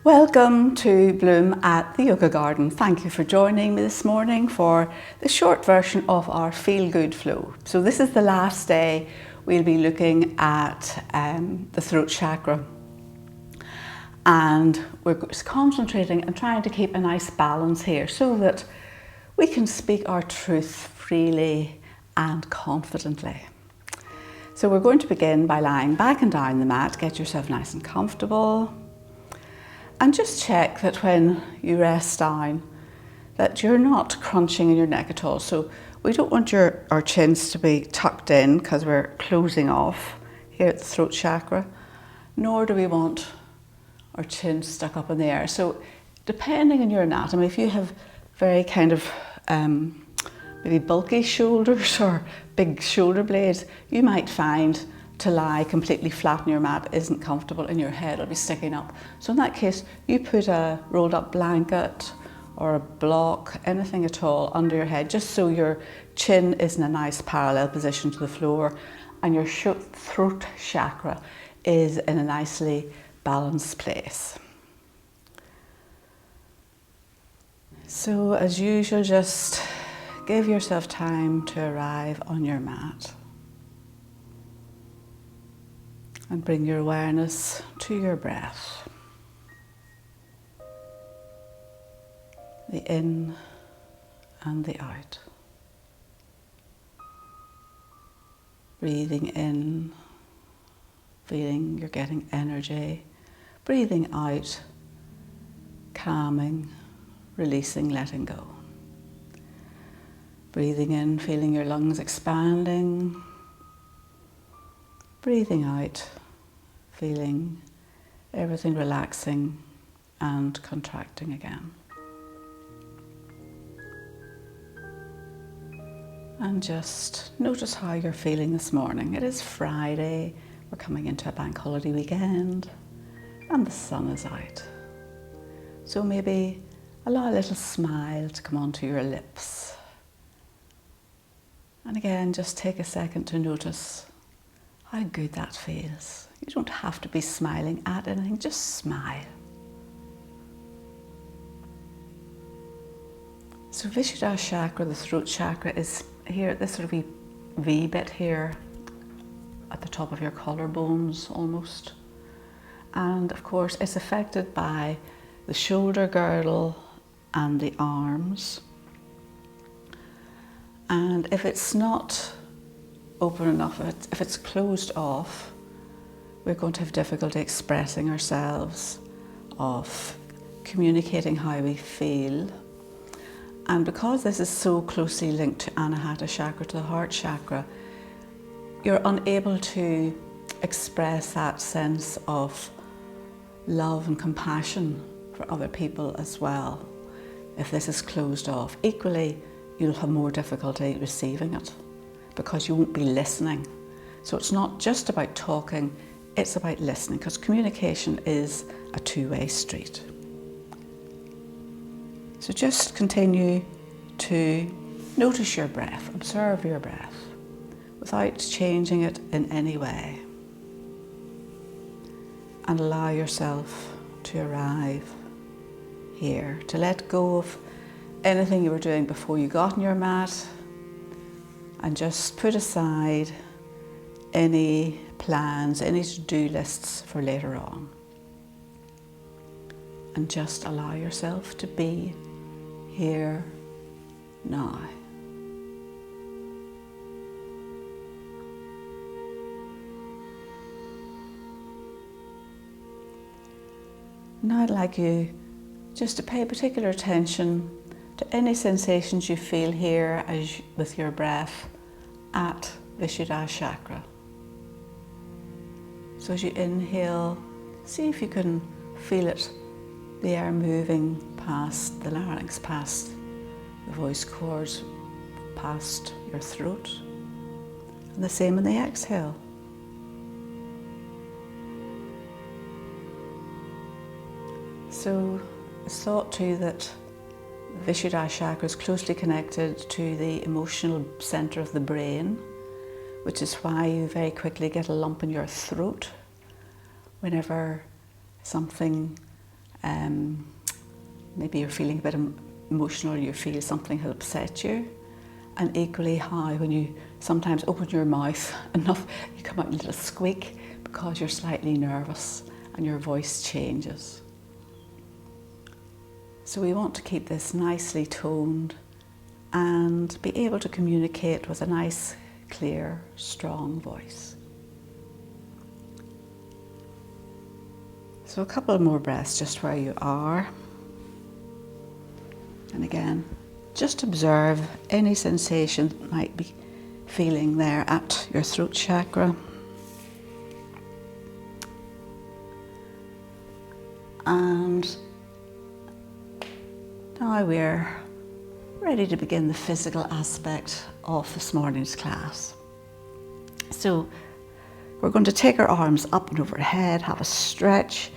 Welcome to Bloom at the Yoga Garden. Thank you for joining me this morning for the short version of our Feel Good Flow. So this is the last day we'll be looking at the throat chakra. And we're concentrating and trying to keep a nice balance here so that we can speak our truth freely and confidently. So we're going to begin by lying back and down the mat. Get yourself nice and comfortable. And just check that when you rest down, that you're not crunching in your neck at all. So we don't want our chins to be tucked in because we're closing off here at the throat chakra, nor do we want our chin stuck up in the air. So depending on your anatomy, if you have very kind of maybe bulky shoulders or big shoulder blades, you might find to lie completely flat on your mat isn't comfortable and your head will be sticking up. So in that case, you put a rolled up blanket or a block, anything at all under your head, just so your chin is in a nice parallel position to the floor and your throat chakra is in a nicely balanced place. So as usual, just give yourself time to arrive on your mat. And bring your awareness to your breath. The in and the out. Breathing in, feeling you're getting energy. Breathing out, calming, releasing, letting go. Breathing in, feeling your lungs expanding. Breathing out, feeling everything relaxing and contracting again. And just notice how you're feeling this morning. It is Friday, we're coming into a bank holiday weekend, and the sun is out. So maybe allow a little smile to come onto your lips. And again, just take a second to notice how good that feels. You don't have to be smiling at anything, just smile. So Vishuddha chakra, the throat chakra, is here at this sort of V bit here at the top of your collarbones almost. And of course it's affected by the shoulder girdle and the arms. And if it's not open enough, if it's closed off, we're going to have difficulty expressing ourselves, of communicating how we feel. And because this is so closely linked to Anahata chakra, to the heart chakra, you're unable to express that sense of love and compassion for other people as well if this is closed off. Equally, you'll have more difficulty receiving it, because you won't be listening. So it's not just about talking, it's about listening, because communication is a two-way street. So just continue to notice your breath, observe your breath, without changing it in any way. And allow yourself to arrive here, to let go of anything you were doing before you got on your mat, and just put aside any plans, any to-do lists for later on. And just allow yourself to be here now. Now I'd like you just to pay particular attention to any sensations you feel here with your breath at Vishuddha chakra. So as you inhale, see if you can feel it, the air moving past the larynx, past the voice cords, past your throat. And the same in the exhale. So it's thought too that Vishuddha chakra is closely connected to the emotional center of the brain, which is why you very quickly get a lump in your throat whenever something maybe you're feeling a bit emotional, or you feel something has upset you. And equally how when you sometimes open your mouth enough, you come out a little squeak because you're slightly nervous and your voice changes. So we want to keep this nicely toned and be able to communicate with a nice, clear, strong voice. So a couple more breaths just where you are. And again, just observe any sensation that might be feeling there at your throat chakra. And now we're ready to begin the physical aspect of this morning's class. So we're going to take our arms up and overhead, have a stretch,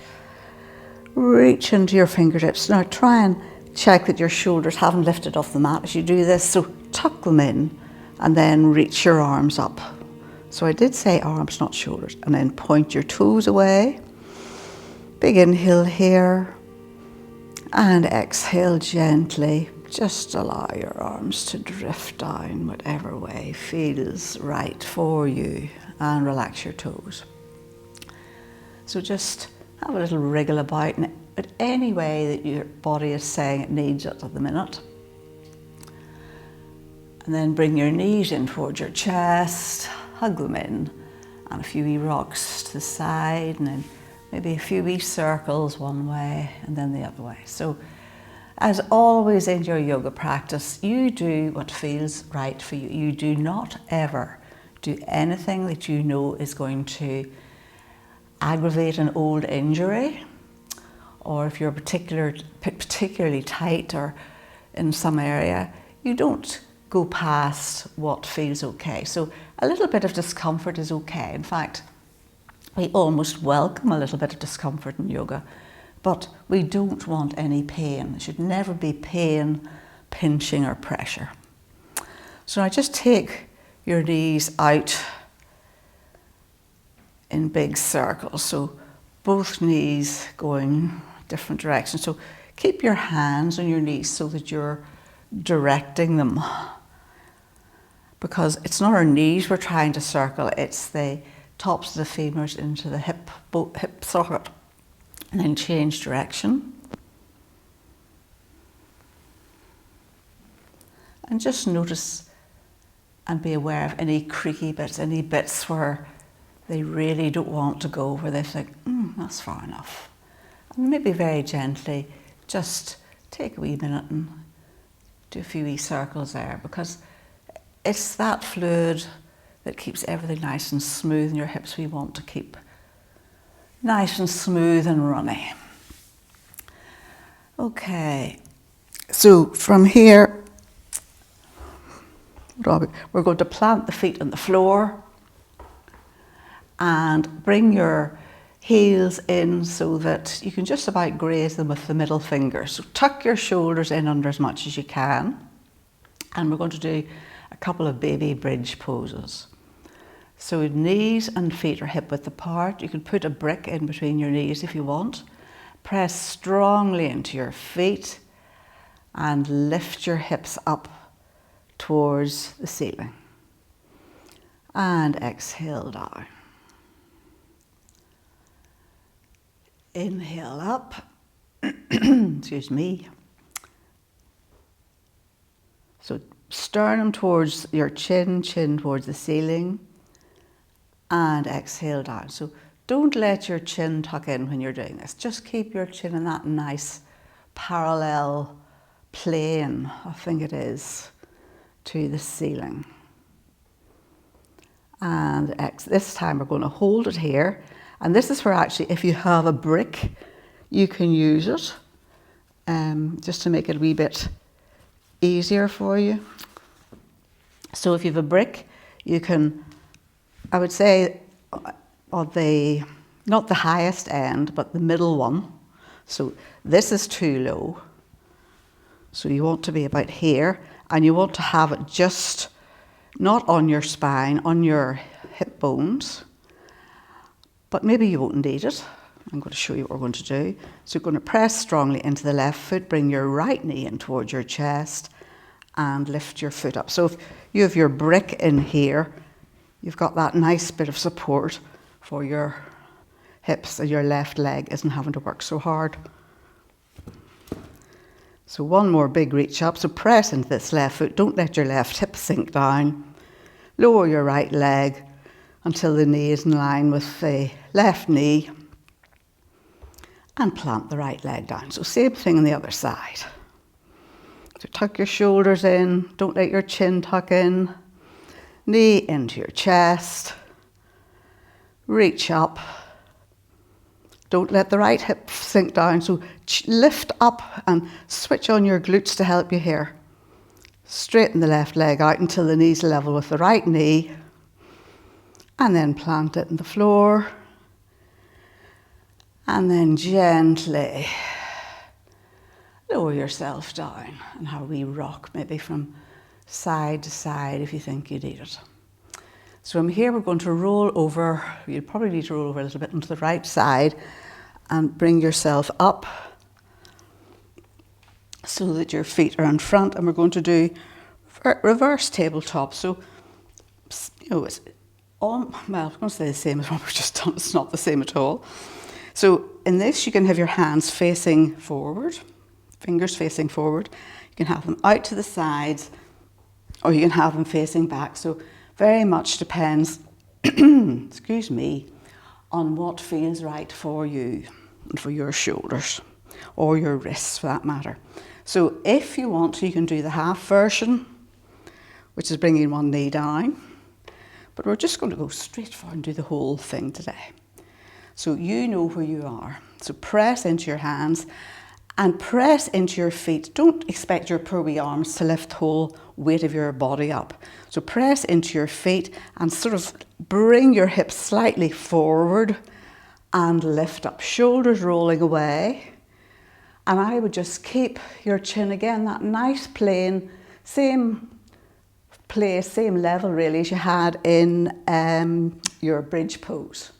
reach into your fingertips. Now try and check that your shoulders haven't lifted off the mat as you do this, so tuck them in and then reach your arms up. So I did say arms, not shoulders, and then point your toes away. Big inhale here, and exhale gently. Just allow your arms to drift down whatever way feels right for you, and relax your toes. So just have a little wriggle about in any way that your body is saying it needs it at the minute. And then bring your knees in towards your chest, hug them in, and a few wee rocks to the side, and then maybe a few wee circles one way and then the other way. So as always in your yoga practice, you do what feels right for you. You do not ever do anything that you know is going to aggravate an old injury, or if you're particularly tight or in some area, you don't go past what feels okay. So a little bit of discomfort is okay. In fact, we almost welcome a little bit of discomfort in yoga, but we don't want any pain. There should never be pain, pinching or pressure. So now just take your knees out in big circles. So both knees going different directions. So keep your hands on your knees so that you're directing them, because it's not our knees we're trying to circle, it's the tops of the femurs into the hip socket, and then change direction. And just notice and be aware of any creaky bits, any bits where they really don't want to go, where they think, that's far enough. And maybe very gently, just take a wee minute and do a few wee circles there, because it's that fluid that keeps everything nice and smooth in your hips. We want to keep nice and smooth and runny. Okay, so from here, we're going to plant the feet on the floor and bring your heels in so that you can just about graze them with the middle finger. So tuck your shoulders in under as much as you can. And we're going to do a couple of baby bridge poses. So knees and feet are hip width apart. You can put a brick in between your knees if you want. Press strongly into your feet and lift your hips up towards the ceiling. And exhale down. Inhale up. Excuse me. So sternum towards your chin towards the ceiling, and exhale down. So don't let your chin tuck in when you're doing this. Just keep your chin in that nice parallel plane, I think it is, to the ceiling. And this time we're going to hold it here. And this is where actually, if you have a brick, you can use it just to make it a wee bit easier for you. So if you have a brick, you can, I would say, on the, not the highest end, but the middle one. So this is too low. So you want to be about here, and you want to have it just not on your spine, on your hip bones. But maybe you won't need it. I'm going to show you what we're going to do. So you're going to press strongly into the left foot, bring your right knee in towards your chest and lift your foot up. So if you have your brick in here, you've got that nice bit of support for your hips, and your left leg isn't having to work so hard. So one more big reach up. So press into this left foot. Don't let your left hip sink down. Lower your right leg until the knee is in line with the left knee. And plant the right leg down. So same thing on the other side. So tuck your shoulders in. Don't let your chin tuck in. Knee into your chest. Reach up. Don't let the right hip sink down. So lift up and switch on your glutes to help you here. Straighten the left leg out until the knee's level with the right knee. And then plant it in the floor. And then gently lower yourself down and have a wee rock, maybe from side to side if you think you need it. So from here we're going to roll over. You'll probably need to roll over a little bit onto the right side and bring yourself up so that your feet are in front, and we're going to do reverse tabletop. So, you know, it's well, I was going to say the same as what we've just done. It's not the same at all. So in this, you can have your hands facing forward, fingers facing forward. You can have them out to the sides, or you can have them facing back. So very much depends, excuse me, on what feels right for you and for your shoulders or your wrists for that matter. So if you want to, you can do the half version, which is bringing one knee down. But we're just going to go straight forward and do the whole thing today. So you know where you are. So press into your hands and press into your feet. Don't expect your poor wee arms to lift the whole weight of your body up. So press into your feet and sort of bring your hips slightly forward and lift up. Shoulders rolling away. And I would just keep your chin again, that nice plane, same place, same level really as you had in your bridge pose.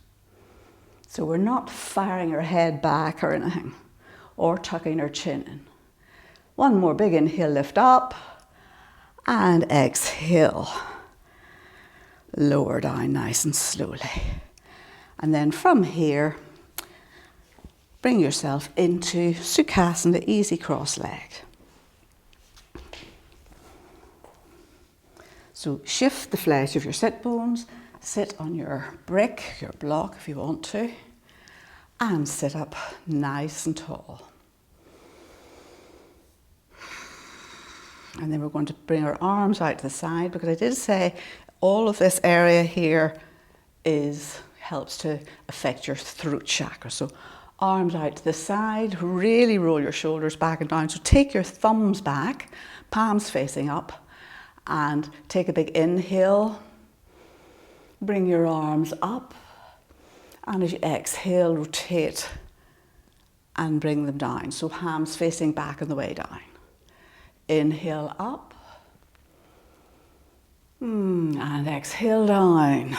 So we're not firing our head back or anything, or tucking our chin in. One more big inhale, lift up, and exhale. Lower down nice and slowly. And then from here, bring yourself into Sukhasana, easy cross leg. So shift the flesh of your sit bones, sit on your brick, your block if you want to, and sit up nice and tall. And then we're going to bring our arms out to the side, because I did say all of this area here helps to affect your throat chakra. So arms out to the side, really roll your shoulders back and down. So take your thumbs back, palms facing up, and take a big inhale. Bring your arms up, and as you exhale, rotate and bring them down. So palms facing back on the way down. Inhale up, and exhale down.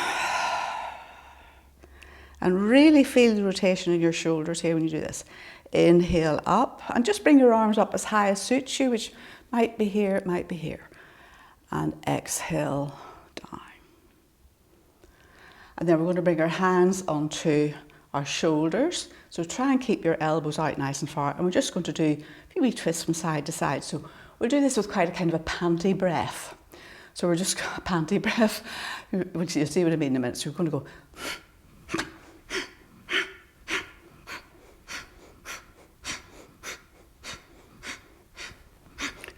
And really feel the rotation in your shoulders here when you do this. Inhale up, and just bring your arms up as high as suits you, which might be here, it might be here. And exhale down. And then we're going to bring our hands onto our shoulders. So try and keep your elbows out nice and far. And we're just going to do a few wee twists from side to side. So we'll do this with quite a kind of a panty breath. So we're just panty breath. You'll see what I mean in a minute. So we're going to go.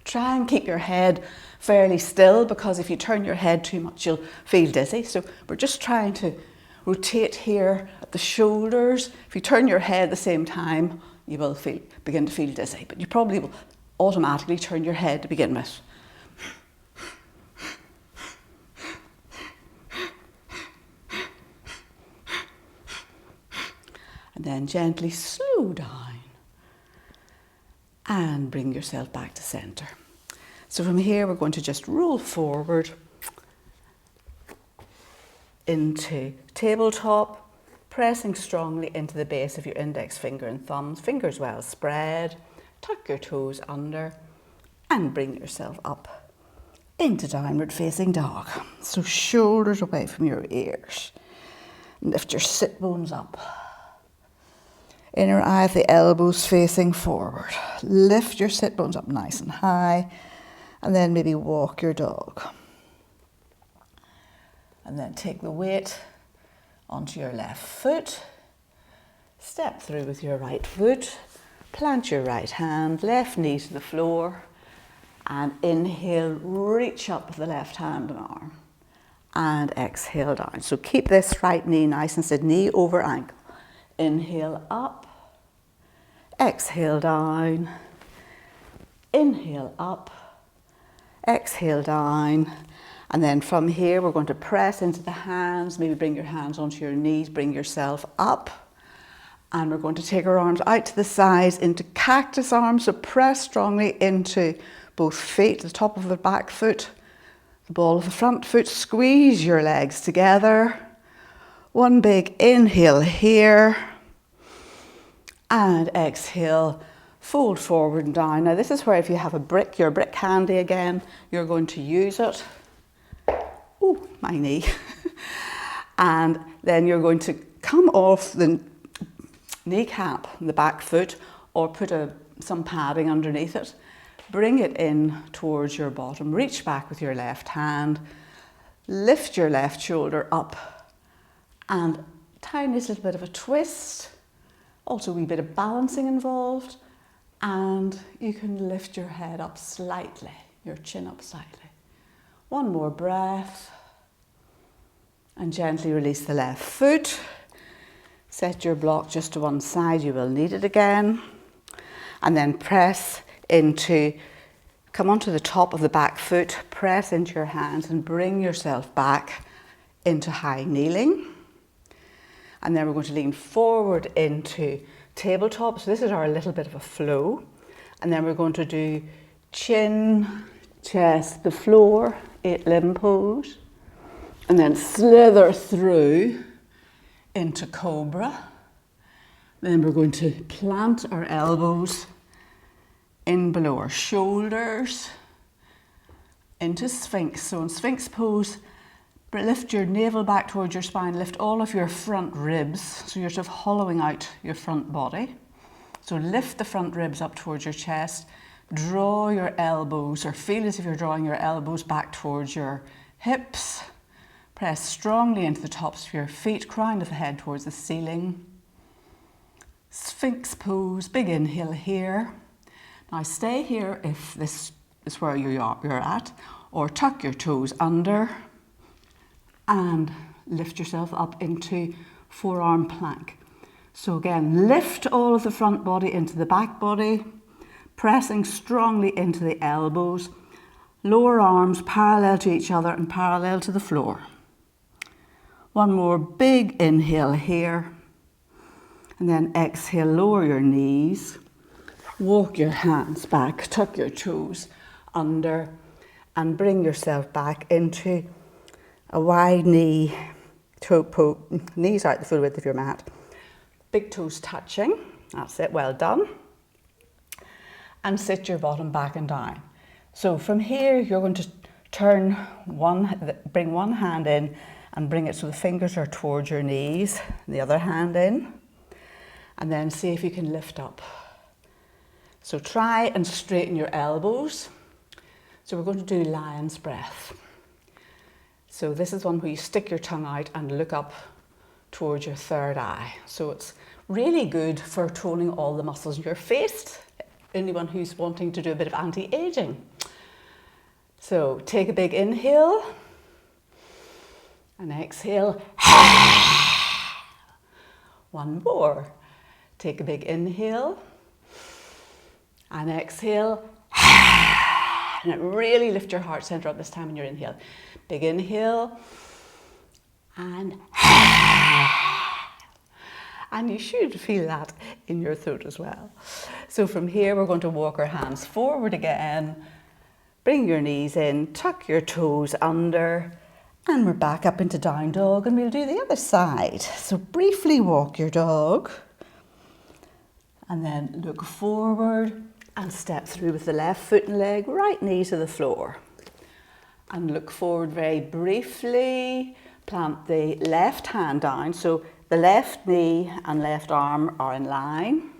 Try and keep your head fairly still, because if you turn your head too much, you'll feel dizzy. So we're just trying to rotate here at the shoulders. If you turn your head at the same time, you will begin to feel dizzy, but you probably will automatically turn your head to begin with. And then gently slow down and bring yourself back to center. So from here, we're going to just roll forward into tabletop, pressing strongly into the base of your index finger and thumbs, fingers well spread, tuck your toes under and bring yourself up into downward facing dog. So shoulders away from your ears. Lift your sit bones up. Inner eye of the elbows facing forward. Lift your sit bones up nice and high and then maybe walk your dog. And then take the weight onto your left foot. Step through with your right foot. Plant your right hand, left knee to the floor. And inhale, reach up with the left hand and arm. And exhale down. So keep this right knee nice and steady, knee over ankle. Inhale up. Exhale down. Inhale up. Exhale down. And then from here, we're going to press into the hands. Maybe bring your hands onto your knees. Bring yourself up. And we're going to take our arms out to the sides into cactus arms. So press strongly into both feet, the top of the back foot, the ball of the front foot. Squeeze your legs together. One big inhale here. And exhale, fold forward and down. Now this is where if you have your brick handy again, you're going to use it. Oh, my knee. And then you're going to come off the kneecap, the back foot, or put some padding underneath it. Bring it in towards your bottom. Reach back with your left hand. Lift your left shoulder up. And tiniest little bit of a twist. Also a wee bit of balancing involved. And you can lift your head up slightly, your chin up slightly. One more breath. And gently release the left foot. Set your block just to one side, you will need it again. And then press into, come onto the top of the back foot, press into your hands and bring yourself back into high kneeling. And then we're going to lean forward into tabletop. So this is our little bit of a flow. And then we're going to do chin, chest, the floor, 8-limb pose. And then slither through into cobra. Then we're going to plant our elbows in below our shoulders into Sphinx. So in Sphinx pose, lift your navel back towards your spine, lift all of your front ribs, so you're sort of hollowing out your front body. So lift the front ribs up towards your chest, draw your elbows, or feel as if you're drawing your elbows back towards your hips. Press strongly into the tops of your feet, crown of the head towards the ceiling. Sphinx pose, big inhale here. Now stay here if this is where you're at, or tuck your toes under and lift yourself up into forearm plank. So again, lift all of the front body into the back body, pressing strongly into the elbows, lower arms parallel to each other and parallel to the floor. One more big inhale here, and then exhale, lower your knees, walk your hands back, tuck your toes under, and bring yourself back into a wide knee, knees out the full width of your mat, big toes touching, that's it, well done. And sit your bottom back and down. So from here, you're going to bring one hand in and bring it so the fingers are towards your knees, the other hand in, and then see if you can lift up. So try and straighten your elbows. So we're going to do lion's breath. So this is one where you stick your tongue out and look up towards your third eye. So it's really good for toning all the muscles in your face, anyone who's wanting to do a bit of anti-aging. So take a big inhale. And exhale. One more. Take a big inhale. And exhale. And really lift your heart center up this time in your inhale. Big inhale. And you should feel that in your throat as well. So from here, we're going to walk our hands forward again. Bring your knees in, tuck your toes under, And we're back up into down dog, and we'll do the other side. So briefly walk your dog and then look forward and step through with the left foot and leg, right knee to the floor. And look forward very briefly, plant the left hand down, so the left knee and left arm are in line.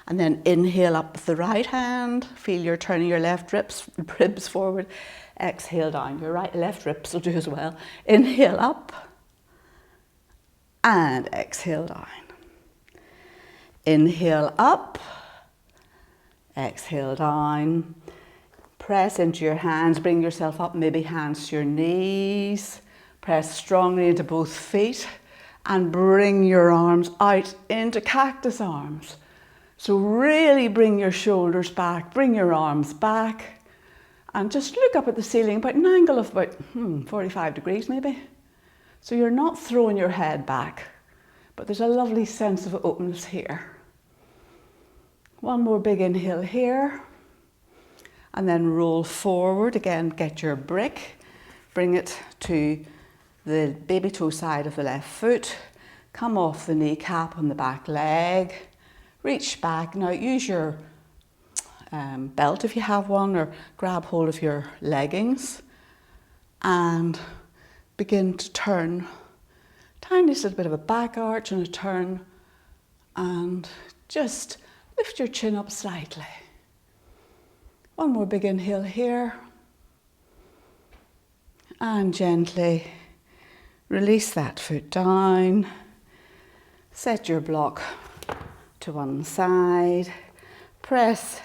And then inhale up with the right hand, feel you're turning your left ribs forward. Exhale down, your left ribs will do as well. Inhale up and exhale down. Inhale up, exhale down. Press into your hands, bring yourself up, maybe hands to your knees. Press strongly into both feet and bring your arms out into cactus arms. So really bring your shoulders back, bring your arms back, and just look up at the ceiling about an angle of about 45 degrees maybe. So you're not throwing your head back, but there's a lovely sense of openness here. One more big inhale here, and then roll forward. Again, get your brick, bring it to the baby toe side of the left foot, come off the kneecap on the back leg, reach back. Now use your belt if you have one, or grab hold of your leggings and begin to turn. Tiniest little bit of a back arch and a turn, and just lift your chin up slightly. One more big inhale here, and gently release that foot down. Set your block to one side, press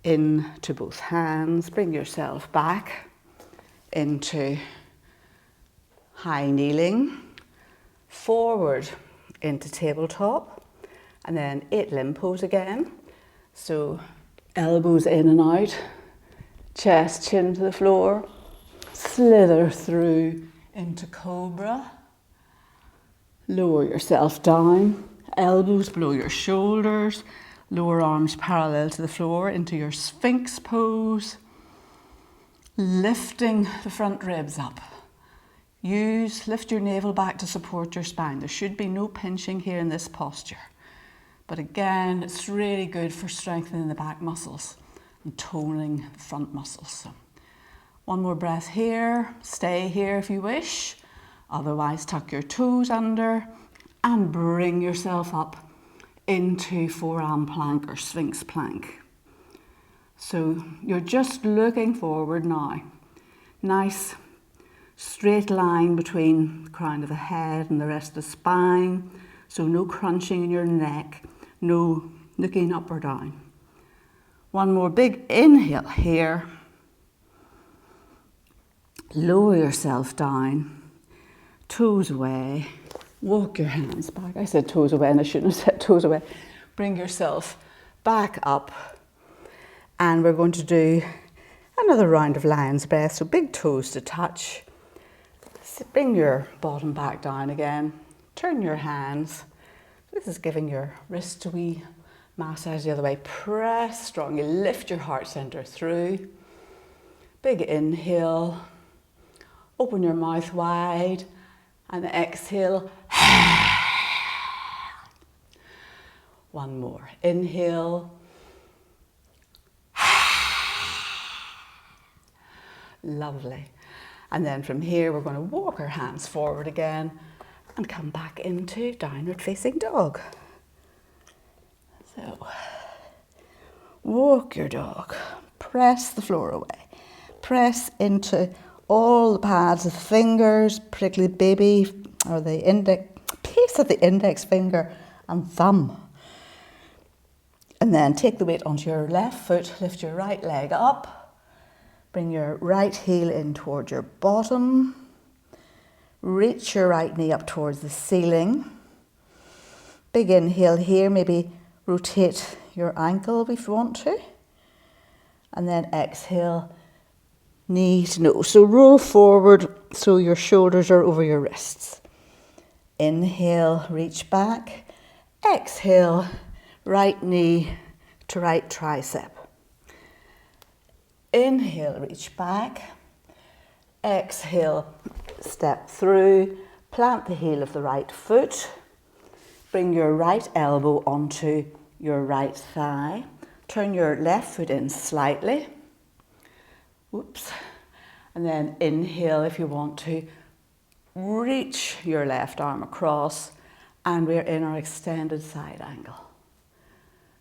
into both hands, bring yourself back into high kneeling, forward into tabletop, and then 8 limb pose again. So elbows in and out, chest, chin to the floor, slither through into cobra, lower yourself down, elbows below your shoulders, lower arms parallel to the floor into your Sphinx pose, lifting the front ribs up. Lift your navel back to support your spine. There should be no pinching here in this posture. But again, it's really good for strengthening the back muscles and toning the front muscles. So one more breath here. Stay here if you wish. Otherwise, tuck your toes under and bring yourself up into forearm plank or Sphinx plank. So you're just looking forward now. Nice straight line between the crown of the head and the rest of the spine. So no crunching in your neck, no looking up or down. One more big inhale here. Lower yourself down, toes away. Walk your hands back. I said toes away and I shouldn't have said toes away. Bring yourself back up, and we're going to do another round of lion's breath. So big toes to touch. Bring your bottom back down again. Turn your hands. This is giving your wrist a wee massage the other way. Press strongly. Lift your heart center through. Big inhale. Open your mouth wide. And exhale. One more. Inhale. Lovely. And then from here, we're going to walk our hands forward again and come back into downward facing dog. So, walk your dog. Press the floor away. Press into all the pads of the fingers, particularly the baby or the base of the index finger and thumb. And then take the weight onto your left foot, lift your right leg up. Bring your right heel in towards your bottom. Reach your right knee up towards the ceiling. Big inhale here, maybe rotate your ankle if you want to. And then exhale, knee to nose. So roll forward so your shoulders are over your wrists. Inhale, reach back. Exhale, right knee to right tricep. Inhale, reach back. Exhale, step through, plant the heel of the right foot, bring your right elbow onto your right thigh, turn your left foot in slightly, whoops, and then inhale if you want to, reach your left arm across, and we're in our extended side angle.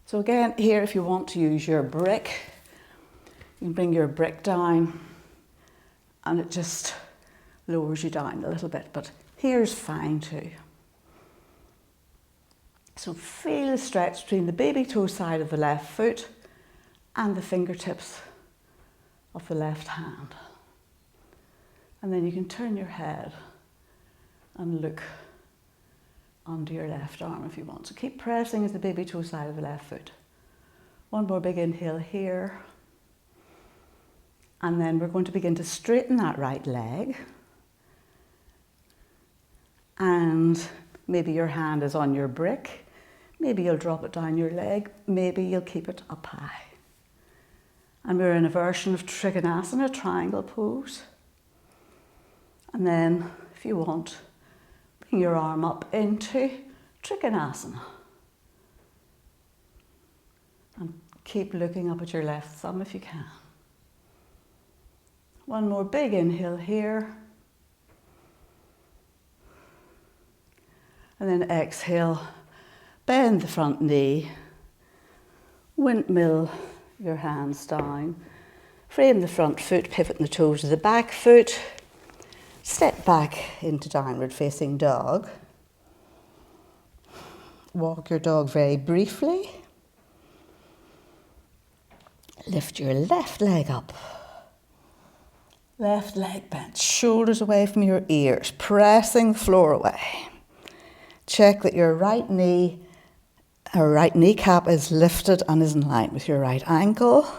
So again, here if you want to use your brick, you can bring your brick down and it just lowers you down a little bit, but here's fine too. So feel the stretch between the baby toe side of the left foot and the fingertips of the left hand. And then you can turn your head and look under your left arm if you want. So keep pressing as the baby toe side of the left foot. One more big inhale here. And then we're going to begin to straighten that right leg. And maybe your hand is on your brick. Maybe you'll drop it down your leg. Maybe you'll keep it up high. And we're in a version of Trikonasana, triangle pose. And then, if you want, bring your arm up into Trikonasana. And keep looking up at your left thumb if you can. One more big inhale here. And then exhale, bend the front knee, windmill your hands down, frame the front foot, pivot the toes to the back foot, step back into downward facing dog. Walk your dog very briefly. Lift your left leg up. Left leg bent, shoulders away from your ears, pressing the floor away. Check that your right knee, or right kneecap is lifted and is in line with your right ankle.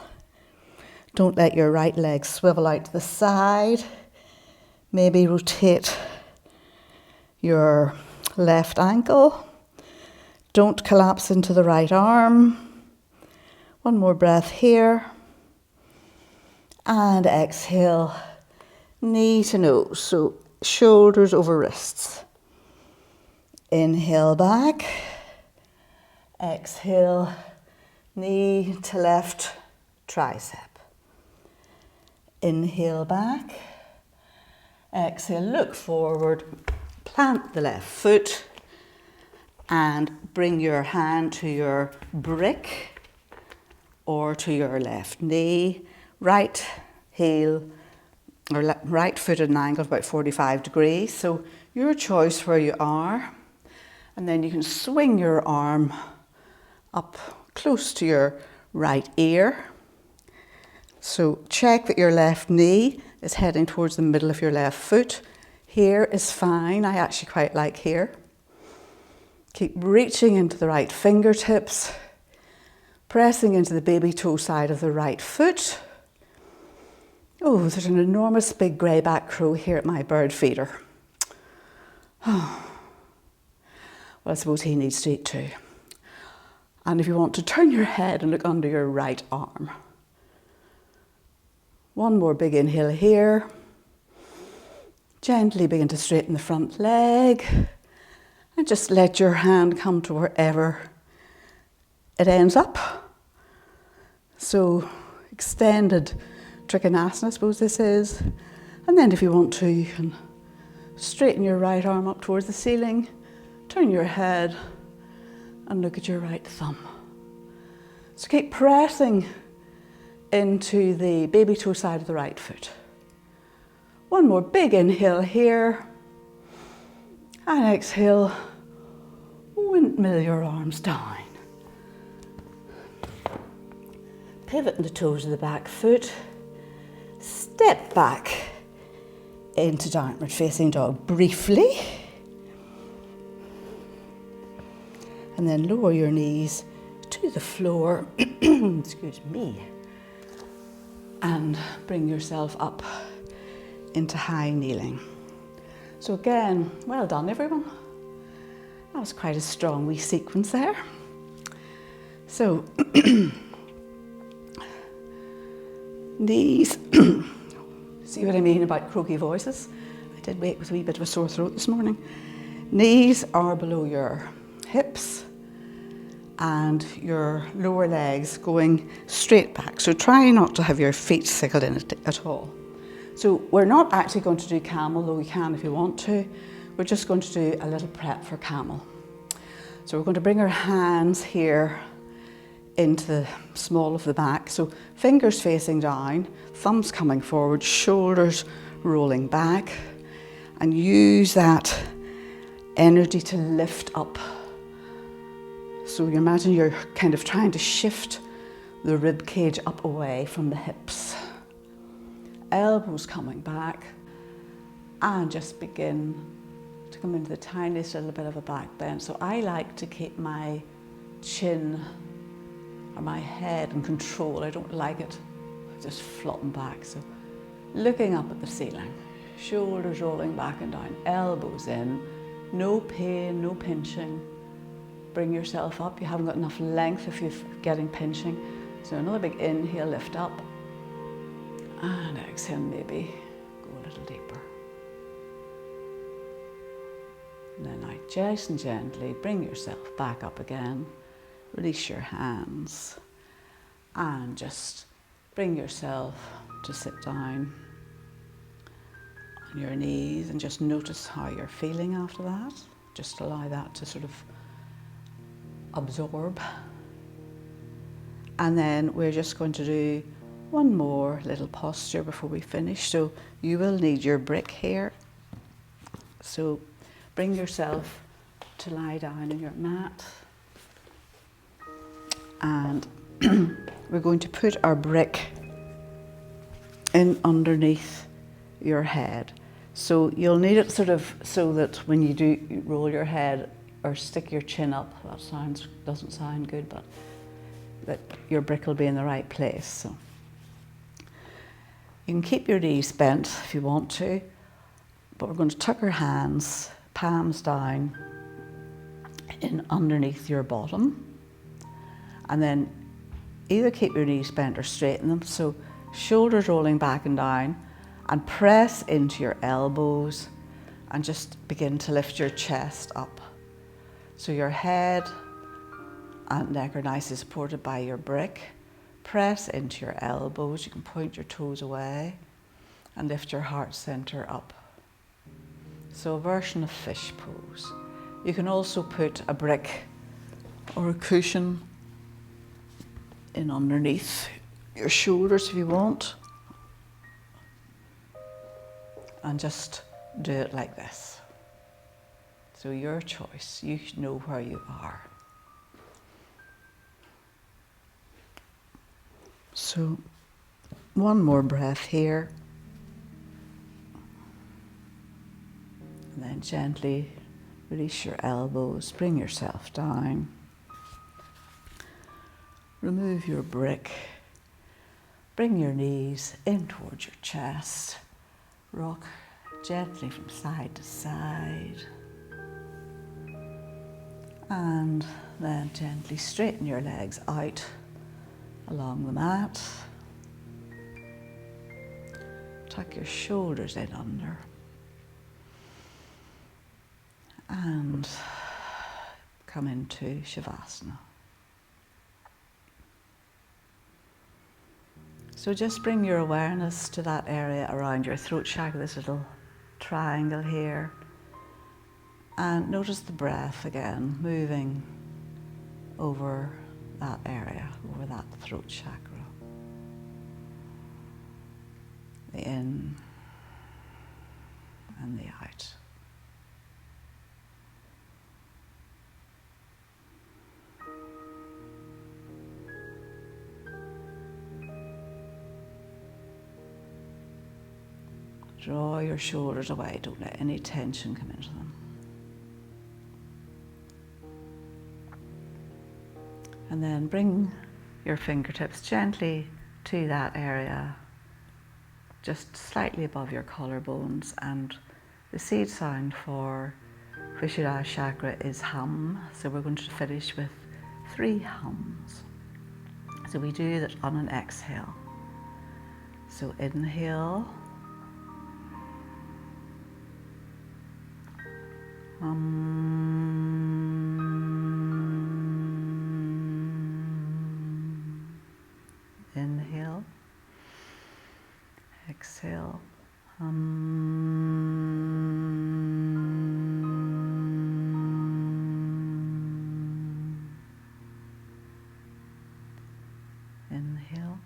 Don't let your right leg swivel out to the side. Maybe rotate your left ankle. Don't collapse into the right arm. One more breath here. And exhale, knee to nose, so shoulders over wrists. Inhale back. Exhale, knee to left tricep. Inhale back. Exhale, look forward, plant the left foot and bring your hand to your brick or to your left knee. Right heel or right foot at an angle of about 45 degrees. So your choice where you are. And then you can swing your arm up close to your right ear. So check that your left knee is heading towards the middle of your left foot. Here is fine. I actually quite like here. Keep reaching into the right fingertips, pressing into the baby toe side of the right foot. Oh, there's an enormous big greyback crow here at my bird feeder. Oh. Well, I suppose he needs to eat too. And if you want to turn your head and look under your right arm. One more big inhale here. Gently begin to straighten the front leg. And just let your hand come to wherever it ends up. So extended Trikonasana, I suppose this is. And then if you want to, you can straighten your right arm up towards the ceiling, turn your head and look at your right thumb. So keep pressing into the baby toe side of the right foot. One more big inhale here. And exhale, windmill your arms down. Pivot the toes of the back foot. Step back into downward facing dog briefly. And then lower your knees to the floor, excuse me, and bring yourself up into high kneeling. So again, well done everyone. That was quite a strong wee sequence there. So, knees, See what I mean about croaky voices? I did wake with a wee bit of a sore throat this morning. Knees are below your hips and your lower legs going straight back. So try not to have your feet sickled in it at all. So we're not actually going to do camel, though you can if you want to. We're just going to do a little prep for camel. So we're going to bring our hands here into the small of the back. So fingers facing down, thumbs coming forward, shoulders rolling back, and use that energy to lift up. So you imagine you're kind of trying to shift the rib cage up away from the hips. Elbows coming back, and just begin to come into the tiniest little bit of a back bend. So I like to keep my chin or my head in control. I don't like it just flopping back. So looking up at the ceiling, shoulders rolling back and down, elbows in, no pain, no pinching. Bring yourself up. You haven't got enough length if you're getting pinching. So another big inhale, lift up. And exhale, maybe go a little deeper. And then out, just and gently bring yourself back up again. Release your hands. And just bring yourself to sit down on your knees and just notice how you're feeling after that. Just allow that to sort of absorb. And then we're just going to do one more little posture before we finish. So you will need your brick here. So bring yourself to lie down on your mat. And we're going to put our brick in underneath your head. So you'll need it sort of so that when you do roll your head or stick your chin up, that doesn't sound good, but that your brick will be in the right place. So you can keep your knees bent if you want to, but we're going to tuck our hands, palms down, in underneath your bottom, and then either keep your knees bent or straighten them. So shoulders rolling back and down, and press into your elbows and just begin to lift your chest up. So your head and neck are nicely supported by your brick. Press into your elbows. You can point your toes away and lift your heart center up. So a version of fish pose. You can also put a brick or a cushion in underneath your shoulders if you want. And just do it like this. So your choice, you know where you are. So one more breath here. And then gently release your elbows, bring yourself down. Remove your brick. Bring your knees in towards your chest. Rock gently from side to side. And then gently straighten your legs out along the mat. Tuck your shoulders in under. And come into Shavasana. So just bring your awareness to that area around your throat chakra, this little triangle here. And notice the breath again, moving over that area, over that throat chakra. The in and the out. Draw your shoulders away, don't let any tension come into them. And then bring your fingertips gently to that area, just slightly above your collarbones, and the seed sound for Vishuddha chakra is hum, so we're going to finish with 3 hums. So we do that on an exhale. So inhale, Inhale, exhale. Inhale.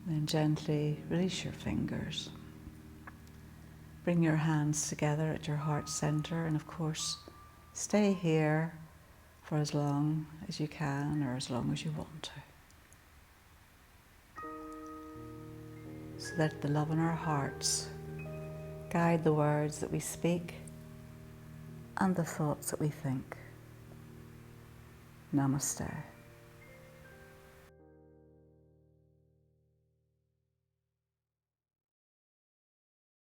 Then gently release your fingers. Bring your hands together at your heart center, and of course, stay here for as long as you can or as long as you want to. So let the love in our hearts guide the words that we speak and the thoughts that we think. Namaste.